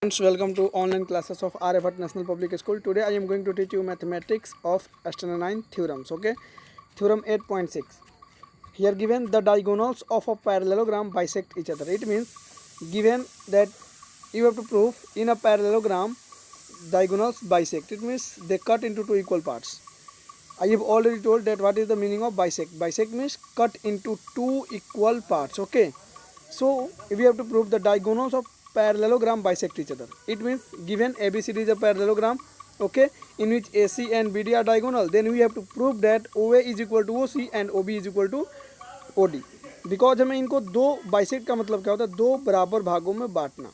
Friends, welcome to online classes of Aryabhatta National Public School. Today I am going to teach you mathematics of astronomy theorems. Okay, theorem 8.6. Here given the diagonals of a parallelogram bisect each other. It means given that you have to prove in a parallelogram diagonals bisect. It means they cut into two equal parts. I have already told that what is the meaning of bisect. Bisect means cut into two equal parts. Okay, so we have to prove the diagonals of parallelogram bisect each other. It means given ABCD is a parallelogram, okay, in which AC and BD are diagonal, then we have to prove that OA is equal to OC and OB is equal to OD. Because हमें इनको दो bisect का मतलब क्या होता है, दो बराबर भागों में बांटना.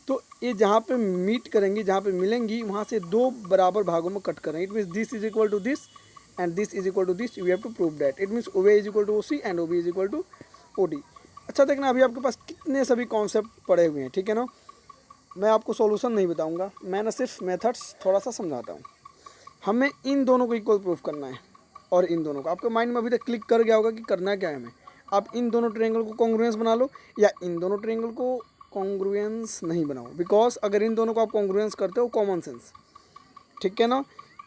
तो ये जहाँ पे मीट करेंगी, जहाँ पे मिलेंगी, वहाँ से दो बराबर भागों में कट करेंगे. It means this is equal to this and this is equal to this. We have to prove that. It means OA is equal to OC and OB is equal to OD. अच्छा देखना, अभी आपके पास कितने सभी concept पड़े हुए हैं, ठीक है ना. मैं आपको सॉल्यूशन नहीं बताऊंगा, मैं ना सिर्फ मेथड्स थोड़ा सा समझाता हूँ. हमें इन दोनों को इक्वल प्रूफ करना है और इन दोनों को. आपके माइंड में अभी तक क्लिक कर गया होगा कि करना क्या है हमें. आप इन दोनों ट्रायंगल को कॉन्ग्रुएंस बना लो या इन दोनों ट्रायंगल को कॉन्ग्रुएंस नहीं बनाओ. बिकॉज अगर इन दोनों को आप कॉन्ग्रुएंस करते हो, कॉमन सेंस, ठीक है ना,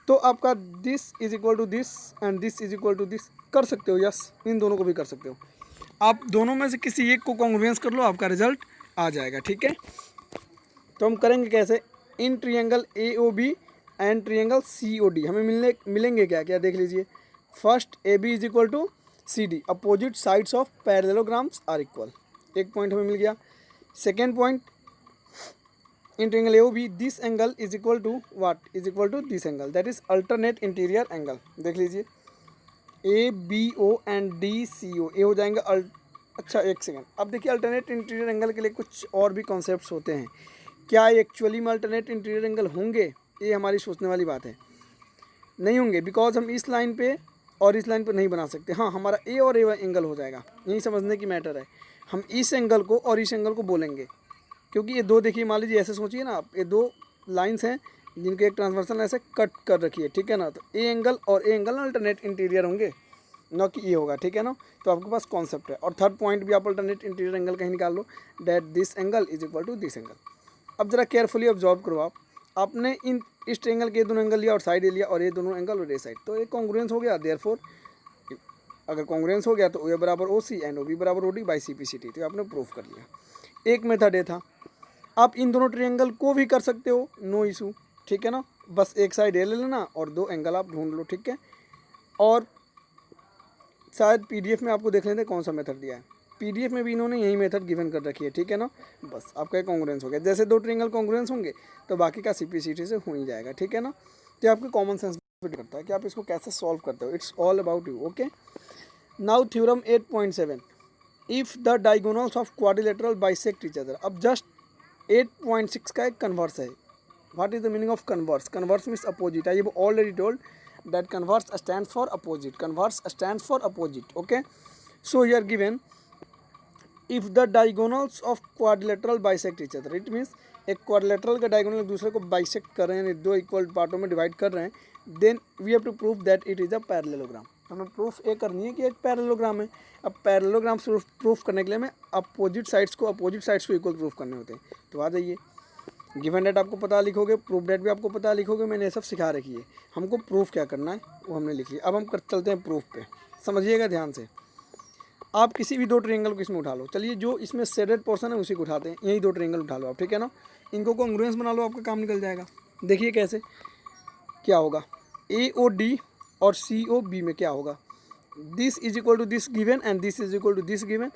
तो आपका this is equal to this and this is equal to this कर सकते हो. यस, इन दोनों को भी कर सकते हो. आप दोनों में से किसी एक को कॉन्ग्रुएंस कर लो, आपका रिजल्ट आ जाएगा, ठीक है. तो हम करेंगे कैसे. In triangle AOB and triangle COD हमें मिलेंगे क्या क्या देख लीजिए. First AB is equal to CD. Opposite sides of parallelograms are equal. एक पॉइंट हमें मिल गया. Second point, in triangle AOB this angle is equal to what, is equal to this angle, that is alternate interior angle. देख लीजिए ABO and DCO ये हो जाएंगे अच्छा एक सेकेंड. अब देखिए, अल्टरनेट इंटीरियर एंगल के लिए कुछ और भी कॉन्सेप्ट्स होते हैं. क्या एक्चुअली में अल्टरनेट इंटीरियर एंगल होंगे, ये हमारी सोचने वाली बात है. नहीं होंगे, बिकॉज हम इस लाइन पे और इस लाइन पे नहीं बना सकते. हाँ, हमारा A और A एंगल हो जाएगा. यही समझने की मैटर है. हम इस एंगल को और इस एंगल को बोलेंगे, क्योंकि ये दो, देखिए मान लीजिए ऐसे सोचिए ना आप, ये दो लाइन्स हैं जिनके एक ट्रांसवर्सल ऐसे कट कर रखी है, ठीक है ना. तो A एंगल और A एंगल अल्टरनेट इंटीरियर होंगे, न कि ये होगा, ठीक है ना. तो आपके पास कॉन्सेप्ट है. और थर्ड पॉइंट भी आप अल्टरनेट इंटीरियर एंगल कहीं निकाल लो, that this angle is equal to this angle. अब जरा केयरफुली ऑब्जर्व करो. आपने इन इस ट्रायंगल के दोनों एंगल लिया और साइड लिया, और ये दोनों एंगल और ये साइड, तो ये कॉन्ग्रुएंस हो गया. देयरफॉर अगर कॉन्ग्रुएंस हो गया तो OA बराबर OC एंड OB बराबर OD बाई CPCT. तो आपने प्रूफ कर लिया. एक मेथड ये था. आप इन दोनों ट्रायंगल को भी कर सकते हो, नो इशू, ठीक है ना. बस एक साइड ये ले लेना और दो एंगल आप ढूंढ लो, ठीक है. और शायद PDF में आपको देख लेते कौन सा मेथड दिया है. PDF में भी इन्होंने यही मेथड गिवन कर रखी है, ठीक है ना. बस आपका कॉन्ग्रुएंस हो गया. जैसे दो ट्रायंगल कॉन्ग्रुएंस होंगे तो बाकी का CPCT से हो ही जाएगा, ठीक है ना. तो आपके कॉमन सेंस करता है कि आप इसको कैसे सॉल्व करते हो. It's all about you. Okay, now theorem 8.7. If the diagonals of quadrilateral bisect each other. अब जस्ट 8.6 का एक कन्वर्स है. What is the meaning of converse. Converse means opposite. I have already told that converse stands for opposite. Converse stands for opposite. Okay, so here given, if the diagonals of quadrilateral bisect each other, it means एक quadrilateral का diagonal एक दूसरे को bisect कर रहे हैं, दो equal पार्टों में डिवाइड कर रहे हैं, then we have to prove that it is a parallelogram. हमें प्रूफ ये करनी है कि एक पैरेललोग्राम है. अब पैरेललोग्राम प्रूफ करने के लिए हमें अपोजिट साइड्स को इक्वल प्रूफ करने होते हैं. तो आ जाइए, गिवन डेट आपको पता लिखोगे, प्रूफ डेट भी आपको पता लिखोगे. मैंने ये सब सिखा रखी है. हमको प्रूफ क्या करना है वो हमने लिख लिया. अब हम चलते हैं प्रूफ पे. समझिएगा ध्यान से. आप किसी भी दो ट्रायंगल को इसमें उठा लो. चलिए, जो इसमें शेडेड पोर्शन है उसी को उठाते हैं. यही दो ट्रायंगल उठा लो आप, ठीक है ना. इनको कॉन्ग्रुएंस बना लो, आपका काम निकल जाएगा. देखिए कैसे क्या होगा. AOD और COB में क्या होगा. This is equal to this given and this is equal to this given.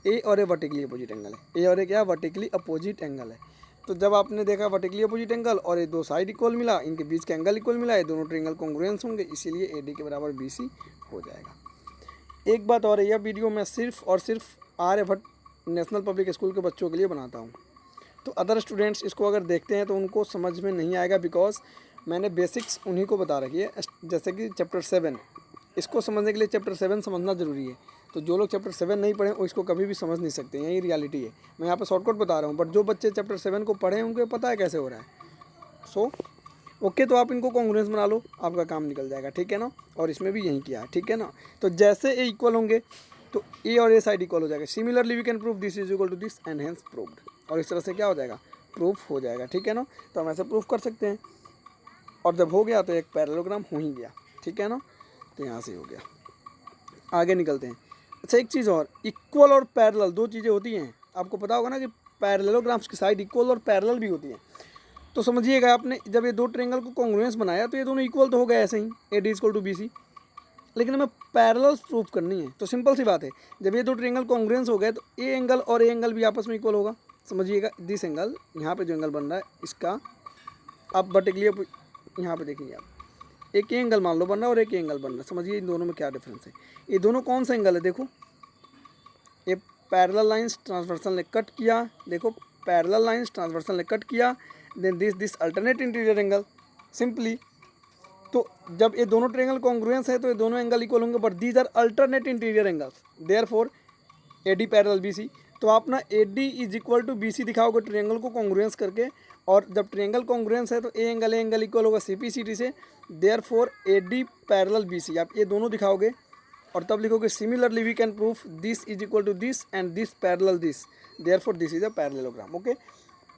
A और A वर्टिकली अपोजिट एंगल है. A और A क्या वर्टिकली अपोजिट एंगल है. तो जब आपने देखा वर्टिकली अपोजिट एंगल और ये दो साइड इक्वल मिला, इनके बीच का एंगल इक्वल मिला, ये दोनों ट्रायंगल कॉन्ग्रुएंस होंगे, इसीलिए AD के बराबर BC हो जाएगा. एक बात और है, यह वीडियो मैं सिर्फ और सिर्फ आर्यभट्ट नेशनल पब्लिक स्कूल के बच्चों के लिए बनाता हूँ. तो अदर स्टूडेंट्स इसको अगर देखते हैं तो उनको समझ में नहीं आएगा, बिकॉज मैंने बेसिक्स उन्हीं को बता रखी है. जैसे कि चैप्टर 7, इसको समझने के लिए चैप्टर 7 समझना ज़रूरी है. तो जो लोग चैप्टर 7 नहीं पढ़े वो इसको कभी भी समझ नहीं सकते. यही रियलिटी है. मैं यहाँ पे शॉर्टकट बता रहा हूँ, बट जो बच्चे चैप्टर 7 को पढ़े हैं उनको पता है कैसे हो रहा है. सो ओके, तो आप इनको कॉन्ग्रुएंस बना लो, आपका काम निकल जाएगा, ठीक है ना. और इसमें भी यही किया है, ठीक है ना. तो जैसे A इक्वल होंगे तो A और A साइड इक्वल हो जाएगा. Similarly we can prove this is equal to this and hence proved. और इस तरह से क्या हो जाएगा, प्रूफ हो जाएगा, ठीक है ना। तो हम ऐसे प्रूफ कर सकते हैं, और जब हो गया तो एक पैरेललोग्राम हो ही गया, ठीक है ना। तो यहाँ से हो गया, आगे निकलते हैं। अच्छा, एक चीज़ और, इक्वल और पैरेलल दो चीज़ें होती हैं, आपको पता होगा ना कि पैरेललोग्राम्स की साइड इक्वल और पैरेलल भी होती हैं। तो समझिएगा, आपने जब ये दो ट्रेंगल को कॉन्ग्रुएंस बनाया तो ये दोनों इक्वल तो हो गए ऐसे ही, A D equal to B C, लेकिन हमें पैरेलल प्रूफ करनी है। तो सिंपल सी बात है, जब ये दो ट्रेंगल कॉन्ग्रुएंस हो गए तो ए एंगल और ए एंगल भी आपस में इक्वल होगा। समझिएगा, दिस एंगल, यहाँ पे जो एंगल बन रहा है इसका, आप पर्टिकुलर यहाँ पे देखेंगे आप, एक एंगल मान लो बन रहा है और एक एंगल बन रहा है। समझिए इन दोनों में क्या डिफरेंस है। ये दोनों कौन सा एंगल है, देखो ये पैरेलल लाइंस ट्रांसवर्सल ने कट किया, देखो पैरेलल लाइंस ट्रांसवर्सल ने कट किया, then this alternate interior angle, simply. तो जब ये दोनों ट्रायंगल कॉन्ग्रुएंस है तो ये दोनों एंगल इक्वल होंगे, but these are alternate interior angles, therefore A D parallel B C. तो आप ना A D is equal to B C दिखाओगे ट्रायंगल को कॉन्ग्रुएंस करके, और जब ट्रायंगल कॉन्ग्रुएंस है तो ए एंगल इक्वल होगा सी पी सी डी से, therefore A D parallel B C. आप ये दोनों दिखाओगे और तब लिखोगे similarly we can proof this is equal to this and this parallel this, therefore this is a parallelogram. Okay,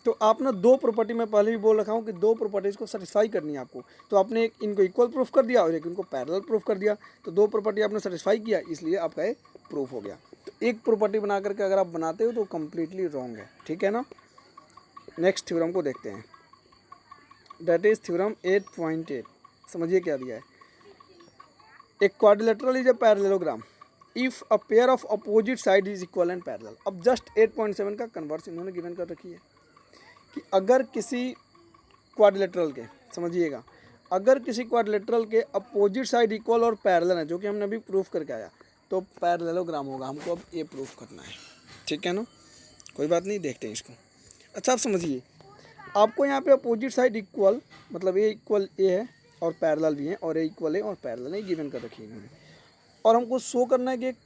तो आप ना दो प्रॉपर्टी, मैं पहले भी बोल रखा हूँ कि दो प्रॉपर्टीज़ को सेटिस्फाई करनी है आपको। तो आपने एक इनको इक्वल प्रूफ कर दिया और एक इनको पैरेलल प्रूफ कर दिया, तो दो प्रॉपर्टी आपने सेटिस्फाई किया, इसलिए आपका ये प्रूफ हो गया। तो एक प्रॉपर्टी बना करके अगर आप बनाते हो तो कम्प्लीटली रॉन्ग है, ठीक है ना। नेक्स्ट थ्योरम को देखते हैं, दैट इज थ्योरम 8.8। समझिए क्या दिया है, a quadrilateral is a parallelogram if a pair of opposite side is equal and parallel. अब जस्ट 8.7 का कन्वर्स इन्होंने गिवन कर रखी है कि अगर किसी क्वाड्रिलेटरल के, समझिएगा, अगर किसी क्वाड्रिलेटरल के अपोजिट साइड इक्वल और पैरेलल है, जो कि हमने अभी प्रूफ करके आया, तो पैरेललोग्राम होगा। हमको अब ये प्रूफ करना है, ठीक है ना, कोई बात नहीं, देखते हैं इसको। अच्छा, आप समझिए, आपको यहाँ पे अपोजिट साइड इक्वल, मतलब ए इक्वल ए है और पैरेलल भी है, और ए इक्वल है और पैरेलल है, गिवन कर रखी है इन्होंने, और हमको शो करना है कि एक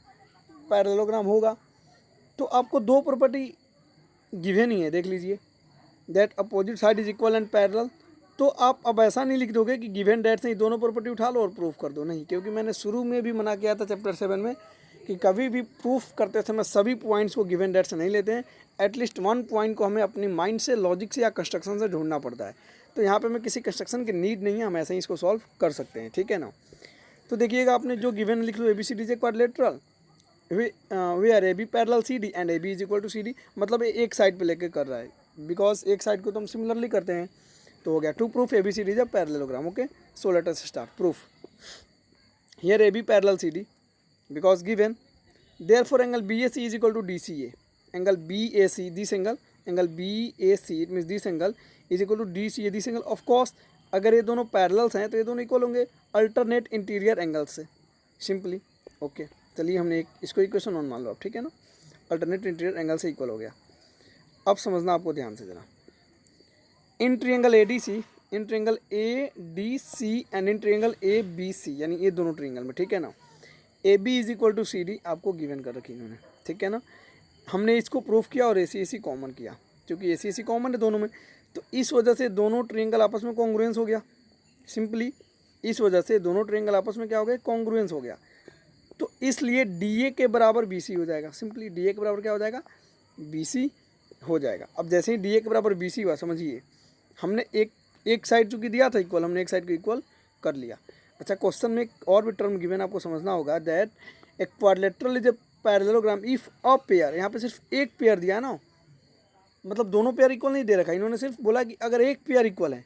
पैरेललोग्राम होगा। तो आपको दो प्रॉपर्टी गिवन ही है, देख लीजिए, that opposite side is equal and parallel. तो आप अब ऐसा नहीं लिख दोगे कि गिवन डेट से ही दोनों प्रॉपर्टी उठा लो और प्रूफ कर दो, नहीं, क्योंकि मैंने शुरू में भी मना किया था चैप्टर 7 में कि कभी भी प्रूफ करते समय सभी पॉइंट्स को गिवन डेट से नहीं लेते हैं, एटलीस्ट वन पॉइंट को हमें अपनी माइंड से, लॉजिक से या कंस्ट्रक्शन से ढूंढना पड़ता है। तो यहाँ पर हमें किसी कंस्ट्रक्शन की नीड नहीं है, हम ऐसे ही इसको सॉल्व कर सकते हैं, ठीक है ना। तो देखिएगा, आपने जो गिवन लिख लो, A B C D is a quadrilateral where are A B parallel C D and A B is equal to C D, मतलब एक साइड पे लेके कर रहा है, बिकॉज एक साइड को तो हम सिमिलरली करते हैं। तो हो गया to proof A B C D is a parallelogram. Okay, so let us start proof. Here A B parallel C D because given, therefore angle B A C is equal to D C A, angle B A C, this angle B A C, it means this angle is equal to D C A, this angle. Of course अगर ये दोनों parallels हैं तो ये दोनों equal होंगे alternate interior angle से, simply. Okay, चलिए हमने एक इसको इक्वेशन 1 मान लो आप, ठीक है ना, अल्टरनेट इंटीरियर एंगल से इक्वल हो गया। अब समझना आपको ध्यान से जरा, in triangle A D C, in triangle A D C and in triangle A B C, यानी ये दोनों ट्रायंगल में, ठीक है ना, A B is equal to C D आपको गिवन कर रखी इन्होंने, ठीक है ना। हमने इसको प्रूफ किया और ए सी कॉमन किया, क्योंकि ए सी कॉमन है दोनों में, तो इस वजह से दोनों ट्रायंगल आपस में कॉन्ग्रुएंस हो गया, सिंपली इस वजह से दोनों ट्रायंगल आपस में क्या हो गया, कॉन्ग्रुएंस हो गया। तो इसलिए डी ए के बराबर बी सी हो जाएगा, सिंपली डी ए के बराबर क्या हो जाएगा, बी सी हो जाएगा। अब जैसे ही डी ए के बराबर बी सी हुआ, समझिए हमने एक साइड चूँकि दिया था इक्वल, हमने एक साइड को इक्वल कर लिया। अच्छा, क्वेश्चन में एक और भी टर्म गिवन आपको समझना होगा, that a quadrilateral is a parallelogram if a pair, यहाँ पे सिर्फ एक पेयर दिया है ना, मतलब दोनों पेयर इक्वल नहीं दे रखा, इन्होंने सिर्फ बोला कि अगर एक पेयर इक्वल है।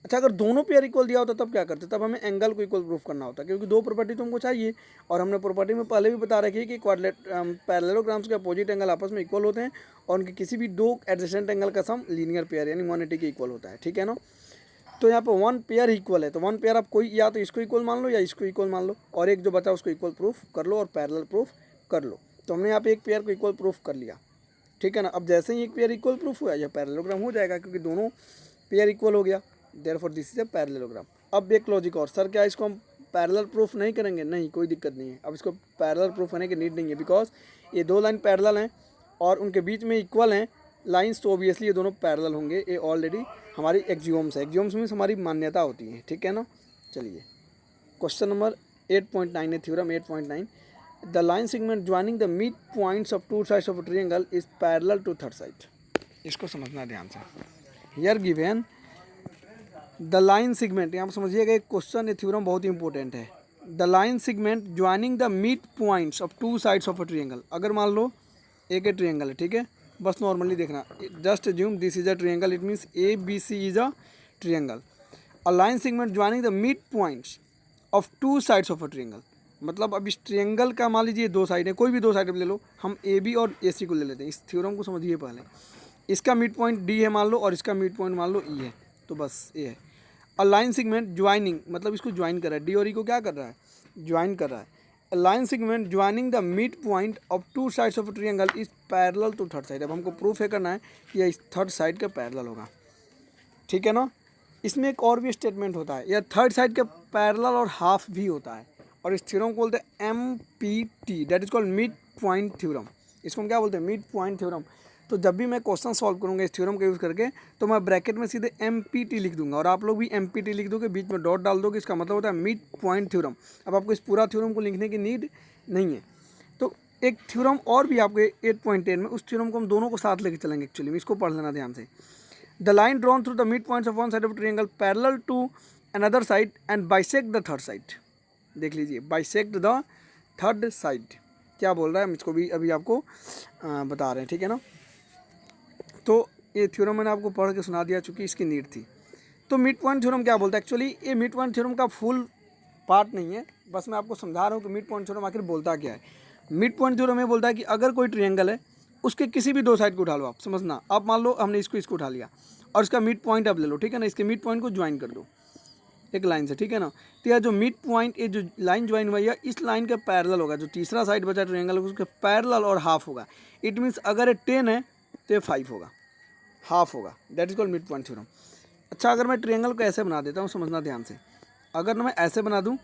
अच्छा, अगर दोनों पेयर इक्वल दिया होता तब क्या करते, तब हमें एंगल को इक्वल प्रूफ करना होता, क्योंकि दो प्रॉपर्टी तो हमको चाहिए, और हमने प्रॉपर्टी में पहले भी बता रखी है कि पैरेललोग्राम्स के अपोजिट एंगल आपस में इक्वल होते हैं, और उनके किसी भी दो एडजेसेंट एंगल का सम लीनियर पेयर यानी 180 के इक्वल होता है, ठीक है ना। तो यहाँ पर वन पेयर इक्वल है, तो वन पेयर आप कोई या तो इसको इक्वल मान लो या इसको इक्वल मान लो, और एक जो बचा उसको इक्वल प्रूफ कर लो और पैरेलल प्रूफ कर लो। तो हमने यहाँ पे एक पेयर को इक्वल प्रूफ कर लिया, ठीक है ना। अब जैसे ही एक पेयर इक्वल प्रूफ हुआ, यह पैरेललोग्राम हो जाएगा, क्योंकि दोनों पेयर इक्वल हो गया, therefore this is a parallelogram. अब एक लॉजिक और, सर क्या इसको हम पैरेलल प्रूफ नहीं करेंगे, नहीं, कोई दिक्कत नहीं है, अब इसको पैरेलल प्रूफ करने की नीड नहीं है, बिकॉज ये दो लाइन पैरेलल हैं और उनके बीच में इक्वल हैं लाइंस, तो ऑब्वियसली ये दोनों पैरेलल होंगे, ये ऑलरेडी हमारी एक्जियोम्स है, एक्जियोम्स में हमारी मान्यता होती है, ठीक है ना। चलिए क्वेश्चन नंबर 8.9 है, theorem 8.9, the line segment joining the mid points of two sides of a triangle is parallel to third side. इसको समझना ध्यान से। Here given the line segment, यहाँ पर समझिएगा एक क्वेश्चन, ये थ्योरम बहुत ही इंपॉर्टेंट है। The line segment joining the mid points of two sides of a triangle. अगर मान लो एक ट्रायंगल है, ठीक है, बस नॉर्मली देखना, just assume this is a triangle, it means A B C is a triangle. A line segment joining the mid points of two sides of a triangle, मतलब अब इस ट्रायंगल का मान लीजिए दो साइड है, कोई भी दो साइड ले लो, हम ए बी और ए सी को ले लेते हैं। इस थ्योरम को समझिए पहले, इसका मिड पॉइंट डी है मान लो, और इसका मिड पॉइंट मान लो ई है, तो बस ये है। अ लाइन सेगमेंट ज्वाइनिंग, मतलब इसको ज्वाइन कर रहा है, डी और ई को क्या कर रहा है, ज्वाइन कर रहा है। A line segment joining the mid point of two sides of triangle is parallel to third side. अब हमको प्रूफ है करना है कि यह इस थर्ड साइड का पैरेलल होगा, ठीक है ना। इसमें एक और भी स्टेटमेंट होता है, या थर्ड साइड का पैरेलल और हाफ भी होता है, और इस थ्योरम को बोलते हैं MPT, that is called mid point theorem. इसको हम क्या बोलते हैं, मिड पॉइंट थ्योरम। तो जब भी मैं क्वेश्चन सॉल्व करूंगा इस थ्योरम का यूज़ करके, तो मैं ब्रैकेट में सीधे MPT लिख दूंगा, और आप लोग भी MPT लिख दोगे, बीच में डॉट डाल दोगे, इसका मतलब होता है मिड पॉइंट थ्योरम। अब आपको इस पूरा थ्योरम को लिखने की नीड नहीं है। तो एक थ्योरम और भी आपके 8.10 में, उस थ्योरम को हम दोनों को साथ लेके चलेंगे एक्चुअली में, इसको पढ़ लेना ध्यान से। The line drawn through the mid points of one side of triangle parallel to another side and bisect the third side. देख लीजिए, बाइसेक्ट द थर्ड साइड क्या बोल रहा है, हम इसको भी अभी आपको बता रहे हैं, ठीक है ना। तो ये थ्योरम मैंने आपको पढ़ के सुना दिया, चूँकि इसकी नीड थी। तो मिड पॉइंट थ्योरम क्या बोलता है, एक्चुअली ये मिड पॉइंट थ्योरम का फुल पार्ट नहीं है, बस मैं आपको समझा रहा हूँ कि मिड पॉइंट थ्योरम आखिर बोलता क्या है। मिड पॉइंट थ्योरम ये बोलता है कि अगर कोई ट्रायंगल है, उसके किसी भी दो साइड को उठा लो, आप समझना, आप मान लो हमने इसको उठा लिया, और इसका मिड पॉइंट आप ले लो, ठीक है ना, इसके मिड पॉइंट को ज्वाइन कर दो एक लाइन से, ठीक है ना। तो यह जो मिड पॉइंट, ये जो लाइन ज्वाइन हुआ है, इस लाइन के पैरेलल होगा, जो तीसरा साइड बचा ट्रायंगल उसके पैरेलल और हाफ होगा। इट मीन्स अगर ये 10 है तो ये 5 होगा, हाफ होगा, that is called mid point theorem. अच्छा, अगर मैं ट्रायंगल को ऐसे बना देता हूँ, समझना ध्यान से, अगर मैं ऐसे बना दूँ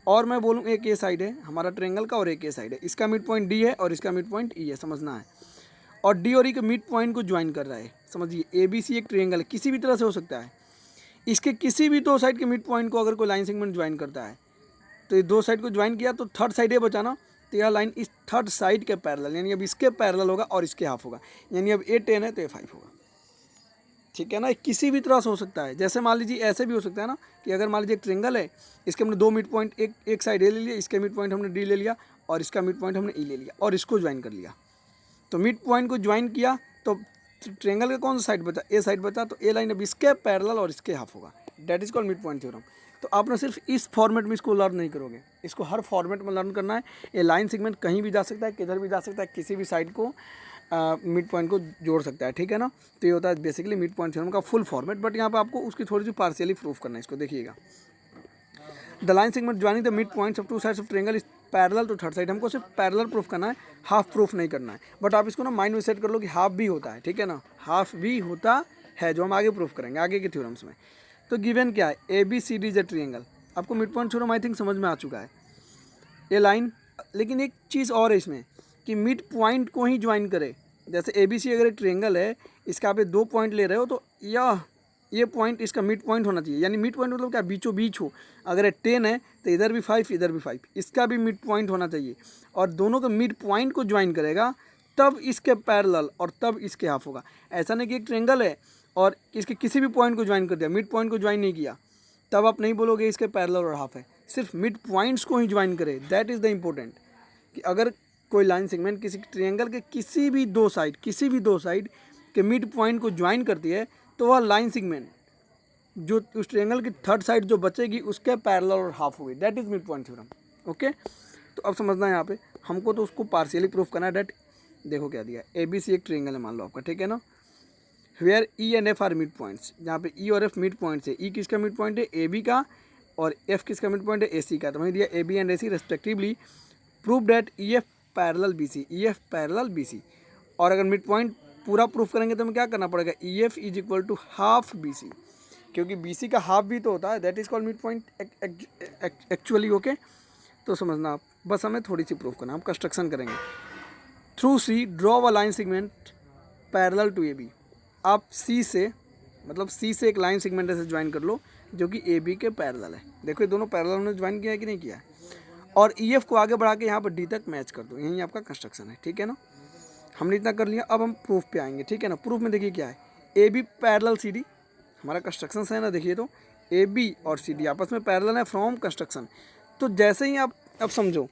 और मैं बोलूँ एक ये साइड है हमारा ट्रायंगल का और एक ये साइड है, इसका मिड पॉइंट डी है और इसका मिड पॉइंट ई है, समझना है, और डी और ई के मिड पॉइंट को ज्वाइन कर रहा है। समझिए ABC एक ट्रायंगल है, किसी भी तरह से हो सकता है, इसके किसी भी दो साइड के मिड पॉइंट को अगर कोई लाइन सेगमेंट ज्वाइन करता है, तो ये दो साइड को ज्वाइन किया तो थर्ड साइड ये बचा ना, तो यह लाइन इस थर्ड साइड के पैरेलल, यानी अब इसके पैरेलल होगा और इसके हाफ होगा, यानी अब ये 10 है तो ये 5 होगा, ठीक है ना। किसी भी तरह से हो सकता है, जैसे मान लीजिए ऐसे भी हो सकता है ना, कि अगर मान लीजिए एक ट्रायंगल है, इसके हमने दो मिड पॉइंट, एक साइड ए ले लिया, इसके मिड पॉइंट हमने डी ले लिया, और इसका मिड पॉइंट हमने ई ले लिया, और इसको ज्वाइन कर लिया, तो मिड पॉइंट को ज्वाइन किया तो ट्रायंगल का कौन सा साइड बचा, ए साइड बचा, तो ए लाइन अब इसके पैरेलल और इसके हाफ होगा, that is called mid point theorem. तो आपने सिर्फ इस फॉर्मेट में इसको लर्न नहीं करोगे, इसको हर फॉर्मेट में लर्न करना है। ये लाइन सेगमेंट कहीं भी जा सकता है, किधर भी जा सकता है, किसी भी साइड को मिड पॉइंट को जोड़ सकता है, ठीक है ना। तो ये होता है बेसिकली मिड पॉइंट थ्योरम का फुल फॉर्मेट, बट यहाँ पे आपको उसकी थोड़ी सी पार्शियली प्रूफ करना है, इसको देखिएगा। The line segment joining the mid points of two sides of triangle is parallel to third side. हमको सिर्फ पैरेलल प्रूफ करना है, हाफ प्रूफ नहीं करना है, बट आप इसको ना माइंड में सेट कर लो कि हाफ भी होता है, ठीक है ना, हाफ भी होता है, जो हम आगे प्रूफ करेंगे आगे के थ्योरम्स में। तो गिवन क्या है, ABCD इज अ ट्रायंगल। आपको mid point theorem I think समझ में आ चुका है, ये लाइन। लेकिन एक चीज़ और है इसमें, कि मिड पॉइंट को ही ज्वाइन करे। जैसे ABC अगर एक ट्रायंगल है, इसका आप दो पॉइंट ले रहे हो, तो ये पॉइंट इसका मिड पॉइंट होना चाहिए, यानी मिड पॉइंट मतलब क्या, बीचों बीच हो। अगर ये 10 है तो इधर भी 5 इधर भी 5, इसका भी मिड पॉइंट होना चाहिए, और दोनों के मिड पॉइंट को ज्वाइन करेगा, तब इसके पैरेलल और तब इसके हाफ होगा। ऐसा नहीं कि एक ट्रायंगल है और इसके किसी भी पॉइंट को ज्वाइन कर दिया, मिड पॉइंट को ज्वाइन नहीं किया, तब आप नहीं बोलोगे इसके पैरेलल और हाफ है। सिर्फ मिड पॉइंट्स को ही ज्वाइन करे, दैट इज़ द इम्पोर्टेंट। कि अगर कोई लाइन सेगमेंट किसी ट्रायंगल के किसी भी दो साइड के मिड पॉइंट को ज्वाइन करती है, तो वह लाइन सेगमेंट जो उस ट्रायंगल की थर्ड साइड जो बचेगी उसके पैरेलल और हाफ होगी, that is mid point theorem. Okay, तो अब समझना है यहाँ पे हमको तो उसको पार्शियली प्रूफ करना है। डेट देखो क्या दिया, ABC एक ट्रायंगल है मान लो आपका, ठीक है ना, where E and F are mid points, जहाँ पे E और F मिड पॉइंट्स है। E किसका मिड पॉइंट है, AB का, और F किसका मिड पॉइंट है, AC का। तो वहीं दिया AB and AC respectively, prove that EF parallel BC, EF parallel BC। और अगर मिड पॉइंट पूरा प्रूफ करेंगे तो हमें क्या करना पड़ेगा, EF is equal to half BC, क्योंकि BC का हाफ भी तो होता है, that is called mid point actually. Okay, तो समझना आप, बस हमें थोड़ी सी प्रूफ करना, हम कंस्ट्रक्शन करेंगे। Through C draw a line segment parallel to AB। आप C से, मतलब C से एक लाइन सेगमेंट ऐसे ज्वाइन कर लो जो कि AB के पैरेलल है। देखो ये दोनों पैरेलल हमने ज्वाइन किया है कि नहीं किया है, और EF को आगे बढ़ा के यहाँ पर D तक मैच कर दो, यही आपका कंस्ट्रक्शन है, ठीक है ना। हमने इतना कर लिया, अब हम प्रूफ पे आएंगे, ठीक है ना। प्रूफ में देखिए क्या है, A B parallel C D, हमारा कंस्ट्रक्शन है ना, देखिए तो ए बी और सी डी आपस में पैरेलल है फ्रॉम कंस्ट्रक्शन। तो जैसे ही आप अब समझो,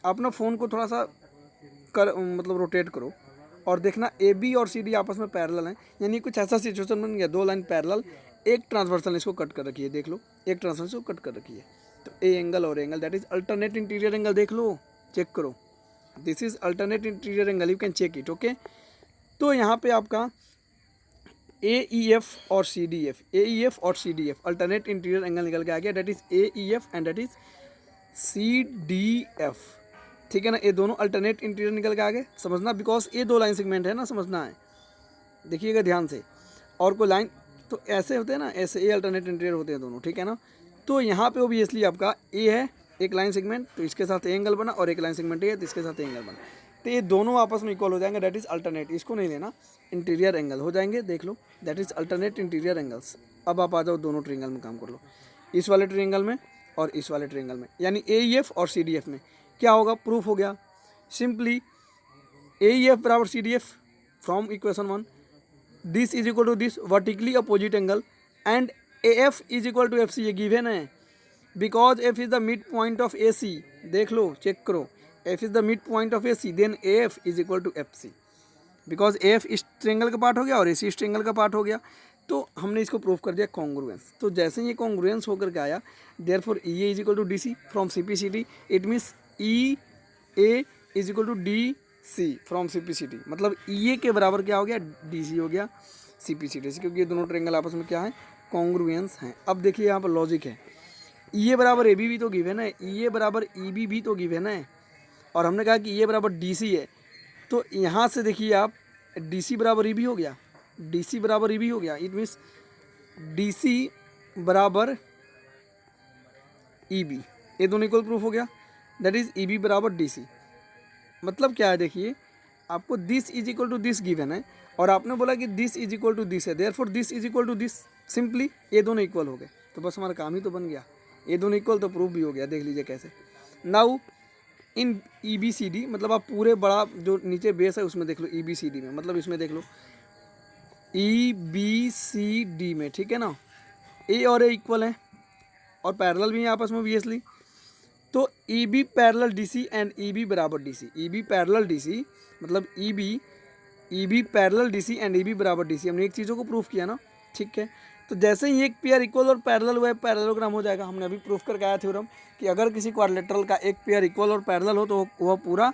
आप ना फ़ोन को थोड़ा सा मतलब रोटेट करो और देखना ए बी और सी डी आपस में पैरेलल हैं, यानी कुछ ऐसा सिचुएशन बन गया, दो लाइन पैरेलल, एक ट्रांसवर्सल इसको कट कर रखी है, देख लो एक ट्रांसवर्सल को कट कर रखी है, तो ए एंगल और angle that is alternate interior angle, देख लो चेक करो, this is alternate interior angle, you can check it, okay. तो यहाँ पे आपका ए ई एफ और C D F, A E F और C D F alternate interior angle निकल के आ गया, that is A E F and that is C D F, ठीक है ना। ये दोनों अल्टरनेट इंटीरियर निकल के आ गए, समझना, बिकॉज ये दो लाइन सेगमेंट है ना, समझना है, देखिएगा ध्यान से। और कोई लाइन तो ऐसे होते हैं ना, ऐसे ए अल्टरनेट इंटीरियर होते हैं दोनों, ठीक है ना। तो यहाँ पे ओबियसली आपका ए है एक लाइन सेगमेंट, तो इसके साथ ए एंगल बना, और एक लाइन सेगमेंट ए है तो इसके साथ ए एंगल बना, तो ये दोनों आपस में इक्वल हो जाएंगे, दैट इज अल्टरनेट, इसको नहीं लेना, इंटीरियर एंगल हो जाएंगे, देख लो that is alternate interior angles. अब आप आ जाओ दोनों ट्रायंगल में काम कर लो, इस वाले ट्रायंगल में और इस वाले ट्रायंगल में, यानी ए ई एफ और सी डी एफ में क्या होगा, प्रूफ हो गया सिंपली, ए ई एफ बराबर C D F from equation 1, this is equal to this vertically opposite angle, and A F is equal to F C, ये गिवन है, because F is the mid point of A C, देख लो check करो, F is the mid point of A C, then A F is equal to F C, because A F इस triangle का part हो गया और ए सी इस triangle का पार्ट हो गया, तो हमने इसको प्रूफ कर दिया कॉन्ग्रुएंस। तो जैसे ही ये कॉन्ग्रुएंस होकर के आया, therefore E A is equal to D C from C P C T, it means E A is equal to D C from C P C T, मतलब ई ए के बराबर क्या हो गया, डी सी हो गया सी पी सी टी से, क्योंकि ये दोनों ट्रायंगल आपस में क्या है, कॉन्ग्रुएंस हैं। अब देखिए यहाँ पर लॉजिक है, ई ए बराबर ए बी भी तो गिवन है, ई ए बराबर ई बी भी तो गिवन है, और हमने कहा कि ई ए बराबर डी सी है, तो यहाँ से देखिए आप डी सी बराबर ई बी हो गया, डी सी बराबर ई बी हो गया, इट मीन्स डी सी बराबर ई बी, ये दोनों इक्वल प्रूफ हो गया, दैट इज ई बी बराबर डी सी। मतलब क्या है, देखिए आपको this is equal to this given है, और आपने बोला कि this is equal to this है, therefore this is equal to this, simply ये दोनों इक्वल हो गए, तो बस हमारा काम ही तो बन गया, ये दोनों इक्वल तो प्रूफ भी हो गया, देख लीजिए कैसे। Now in E B C D, मतलब आप पूरे बड़ा जो नीचे बेस है उसमें देख लो, ई बी सी डी में, मतलब इसमें देख लो ई बी सी डी में, ठीक है ना, ए और ए इक्वल है और पैरेलल भी हैं आपस में ऑब्वियसली, तो E B parallel D C and E B बराबर D C, E B parallel D C मतलब E B parallel D C and E B बराबर डी सी, हमने एक चीज़ों को प्रूफ किया ना, ठीक है। तो जैसे ही एक पेयर इक्वल और पैरेलल हुआ है, पैरेललोग्राम हो जाएगा, हमने अभी प्रूफ करके आया थ्योरम कि अगर किसी क्वाड्रिलेटरल का एक पेयर इक्वल और पैरेलल हो तो वह पूरा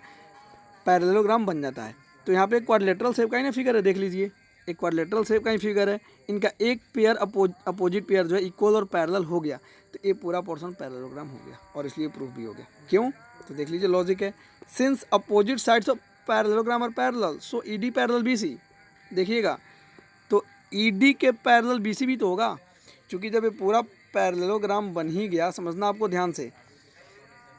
पैरेललोग्राम बन जाता है। तो यहाँ पे एक क्वाड्रिलेटरल शेप का ही ना फिगर है, देख लीजिए एक क्वाड्रिलेटरल शेप का ही फिगर है, इनका एक पेयर अपोजिट पेयर जो है इक्वल और पैरेलल हो गया, तो ये पूरा पोर्शन पैरेललोग्राम हो गया, और इसलिए प्रूफ भी हो गया। क्यों, तो देख लीजिए लॉजिक है, since opposite sides of parallelogram are parallel, so E D parallel B C, देखिएगा तो ई डी के पैरेलल बी सी भी तो होगा, क्योंकि जब ये पूरा पैरेललोग्राम बन ही गया, समझना आपको ध्यान से,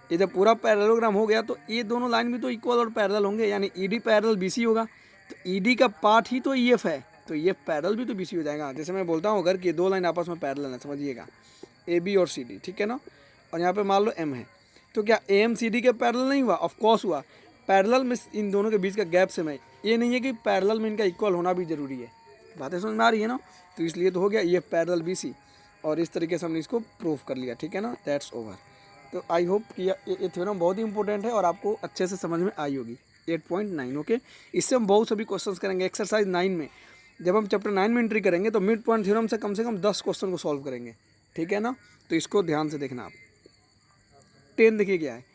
ये जब पूरा पैरेललोग्राम हो गया तो ये दोनों लाइन भी तो इक्वल और पैरेलल होंगे, यानी E D parallel B C होगा, तो ई डी का पार्ट ही तो ई एफ है, तो ये पैरेलल भी तो बी सी हो जाएगा। जैसे मैं बोलता हूँ अगर कि दो लाइन आपस में पैरेलल है, समझिएगा ए बी और सी डी, ठीक है ना, और यहाँ पे मान लो एम है, तो क्या ए एम सी डी के पैरेलल नहीं हुआ, ऑफ कोर्स हुआ, पैरेलल में इन दोनों के बीच का गैप से मैं, ये नहीं है कि पैरेलल में इनका इक्वल होना भी जरूरी है, बातें समझ में आ रही है ना, तो इसलिए तो हो गया ये पैरेलल बी सी, और इस तरीके से हमने इसको प्रूफ कर लिया, ठीक है ना, दैट्स ओवर। तो आई होप कि ये थ्योरम बहुत ही इंपॉर्टेंट है और आपको अच्छे से समझ में आई होगी। 8.9 ओके, इससे हम बहुत सभी क्वेश्चंस करेंगे एक्सरसाइज 9 में, जब हम चैप्टर 9 में एंट्री करेंगे तो मिड पॉइंट थ्योरम से कम 10 क्वेश्चन को सॉल्व करेंगे, ठीक है ना, तो इसको ध्यान से देखना आप। 10 देखिए क्या है,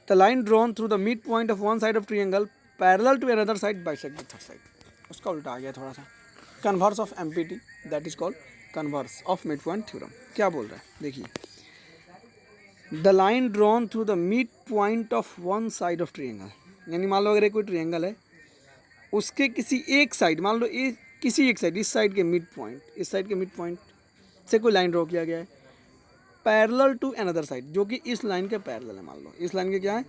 the line drawn through the mid point of one side of triangle parallel to another side bisect the third side, उसका उल्टा आ गया थोड़ा सा, converse of MPT, that is called converse of mid point theorem. क्या बोल रहा है देखिए, the line drawn through the mid point of one side of triangle, यानी मान लो अगर कोई ट्रायंगल है उसके किसी एक साइड, मान लो ये किसी एक साइड, इस साइड के मिड पॉइंट, इस साइड के मिड पॉइंट से कोई लाइन ड्रॉ किया गया है पैरेलल टू अनदर साइड, जो कि इस लाइन के पैरेलल है, मान लो इस लाइन के क्या है,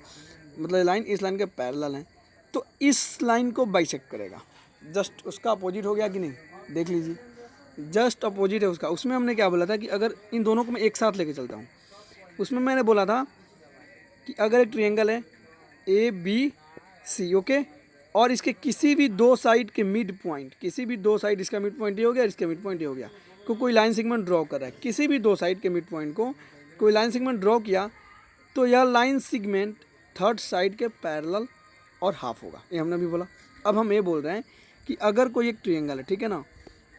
मतलब लाइन इस लाइन के पैरेलल है, तो इस लाइन को बाइसेक्ट करेगा, जस्ट उसका अपोजिट हो गया कि नहीं, देख लीजिए जस्ट अपोजिट है उसका। उसमें हमने क्या बोला था कि अगर इन दोनों को मैं एक साथ लेके चलता हूँ, उसमें मैंने बोला था कि अगर एक ट्रायंगल है ए बी सी, ओके, और इसके किसी भी दो साइड के मिड पॉइंट, किसी भी दो साइड, इसका मिड पॉइंट ये हो गया, इसका मिड पॉइंट ये हो गया, को कोई लाइन सेगमेंट ड्रॉ कर रहा है, किसी भी दो साइड के मिड पॉइंट को कोई लाइन सेगमेंट ड्रॉ किया तो यह लाइन सेगमेंट थर्ड साइड के पैरेलल और हाफ होगा, ये हमने भी बोला। अब हम ये बोल रहे हैं कि अगर कोई एक ट्रायंगल है, ठीक है ना,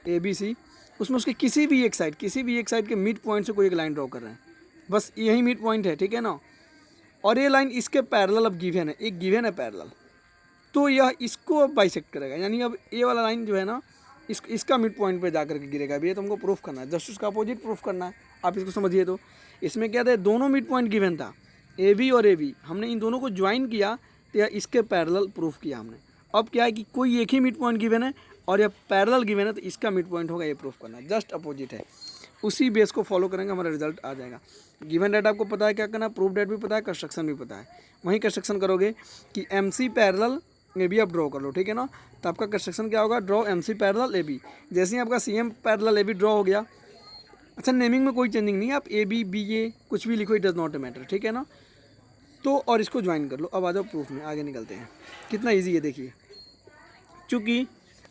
ए बी सी, उसमें उसके किसी भी एक साइड के मिड पॉइंट से कोई एक लाइन ड्रॉ कर रहे हैं, बस यही मिड पॉइंट है, ठीक है ना, और ये लाइन इसके पैरेलल अब गिवन है, एक गिवन है पैरेलल, तो यह इसको अब बाइसेक्ट करेगा, यानी अब ये वाला लाइन जो है ना इसका मिड पॉइंट पे जाकर के गिरेगा। अब ये तुमको प्रूफ करना है, जस्ट उसका अपोजिट प्रूफ करना है, आप इसको समझिए। तो इसमें क्या था, दोनों मिड पॉइंट गिवन था, ए बी और ए बी, हमने इन दोनों को ज्वाइन किया तो यह इसके पैरेलल प्रूफ किया हमने। अब क्या है कि कोई एक ही मिड पॉइंट गिवन है और यह पैरेलल गिवन है, तो इसका मिड पॉइंट होगा, ये प्रूफ करना है, जस्ट अपोजिट है, उसी बेस को फॉलो करेंगे, हमारा रिजल्ट आ जाएगा। गिवन डेट आपको पता है क्या करना, प्रूफ डेट भी पता है, कंस्ट्रक्शन भी पता है, वहीं कंस्ट्रक्शन करोगे कि M C parallel A B आप ड्रॉ कर लो, ठीक है ना, तो आपका कंस्ट्रक्शन क्या होगा, draw M C parallel A B. जैसे ही आपका C M parallel A B draw हो गया, अच्छा नेमिंग में कोई चेंजिंग नहीं है, आप ए बी बी ए कुछ भी लिखो, इट डज नॉट मैटर, ठीक है ना, तो और इसको ज्वाइन कर लो। अब आ जाओ प्रूफ में, आगे निकलते हैं, कितना ईजी है देखिए। चूँकि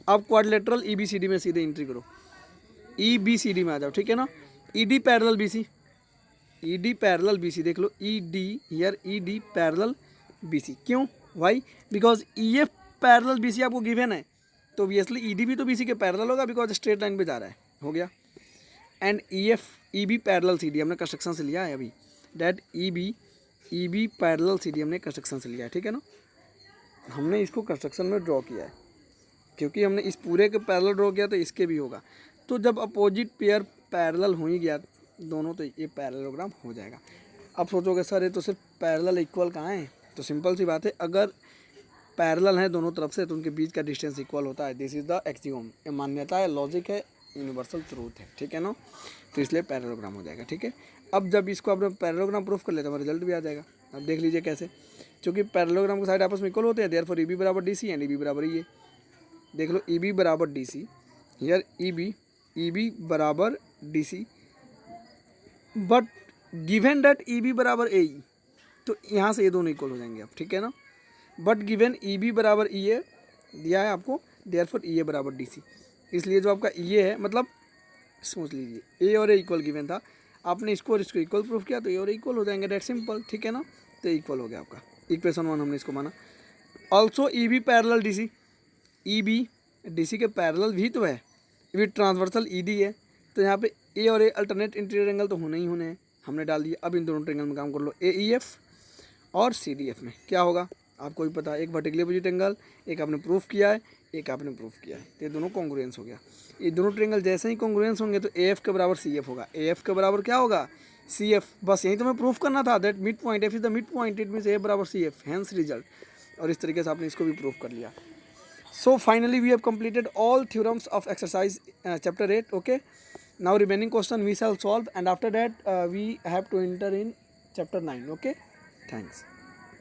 आप quadrilateral E B C D में सीधे एंट्री करो, ई बी सी डी में आ जाओ, ठीक है ना, E D parallel B C, E D parallel B C, देख लो E D here, E D parallel B C, क्यों, why, because E F parallel B C आपको गिवन है, तो ऑब्वियसली ई डी भी तो बी सी के parallel होगा, बिकॉज स्ट्रेट लाइन पे जा रहा है, हो गया। And E F E B parallel C D हमने कंस्ट्रक्शन से लिया है अभी, that E B parallel C D हमने कंस्ट्रक्शन से लिया है, ठीक है ना, हमने इसको कंस्ट्रक्शन में ड्रॉ किया है, क्योंकि हमने इस पूरे के पैरेलल ड्रॉ किया तो इसके भी होगा। तो जब अपोजिट पेयर पैरेलल हो ही गया दोनों, तो ये पैरेललोग्राम हो जाएगा। अब सोचोगे सर ये तो सिर्फ पैरेलल इक्वल कहाँ है, तो सिंपल सी बात है, अगर पैरेलल हैं दोनों तरफ से तो उनके बीच का डिस्टेंस इक्वल होता है, दिस इज़ द एक्सियोम, ये मान्यता है, लॉजिक है, यूनिवर्सल ट्रूथ है, ठीक है ना, तो इसलिए पैरेललोग्राम हो जाएगा, ठीक है। अब जब इसको आपने पैरेललोग्राम प्रूफ कर लेते हैं, रिजल्ट भी आ जाएगा। अब देख लीजिए कैसे, क्योंकि पैरेललोग्राम के साइड आपस में इक्वल होते हैं, देयरफॉर ई बी बराबर D C and E B बराबर ई ए, देख लो ई बी बराबर D C, here E B बराबर D C, but given that E B बराबर ए ई, तो यहाँ से ये दोनों इक्वल हो जाएंगे अब, ठीक है ना, बट गिवन ई बी बराबर ई ए दिया है आपको, देयरफॉर ई ए बराबर डी सी, इसलिए जो आपका ई ए है, मतलब सोच लीजिए ए और ए इक्वल गिवन था, आपने इसको और इसको इक्वल प्रूफ किया तो ए और ए इक्वल हो जाएंगे, डेट सिंपल, ठीक है ना, तो इक्वल हो गया आपका, इक्वेशन 1 हमने इसको माना। Also E B parallel D C, E B D C के पैरेलल भी तो है, विद ट्रांसवर्सल ई डी है, तो यहाँ पे ए और ए अल्टरनेट इंटीरियर एंगल तो होने ही होने हैं, हमने डाल दिया। अब इन दोनों ट्रायंगल में काम कर लो, ए ई एफ और सी डी एफ में क्या होगा आपको भी पता है, एक वर्टिकली अपोजिट एंगल, एक आपने प्रूफ किया है, एक आपने प्रूफ किया है, तो ये दोनों कॉन्ग्रुएंस हो गया। ये दोनों ट्रायंगल जैसे ही कॉन्ग्रुएंस होंगे तो ए एफ के बराबर सी एफ होगा, ए एफ के बराबर क्या होगा, सी एफ, बस यही तो मैं प्रूफ करना था, that mid point F is the mid point, it means A बराबर सी एफ, हैंस रिजल्ट, और इस तरीके से आपने इसको भी प्रूफ कर लिया। So finally we have completed all theorems of exercise chapter 8. Okay, now remaining question we shall solve, and after that we have to enter in chapter 9. Okay, thanks.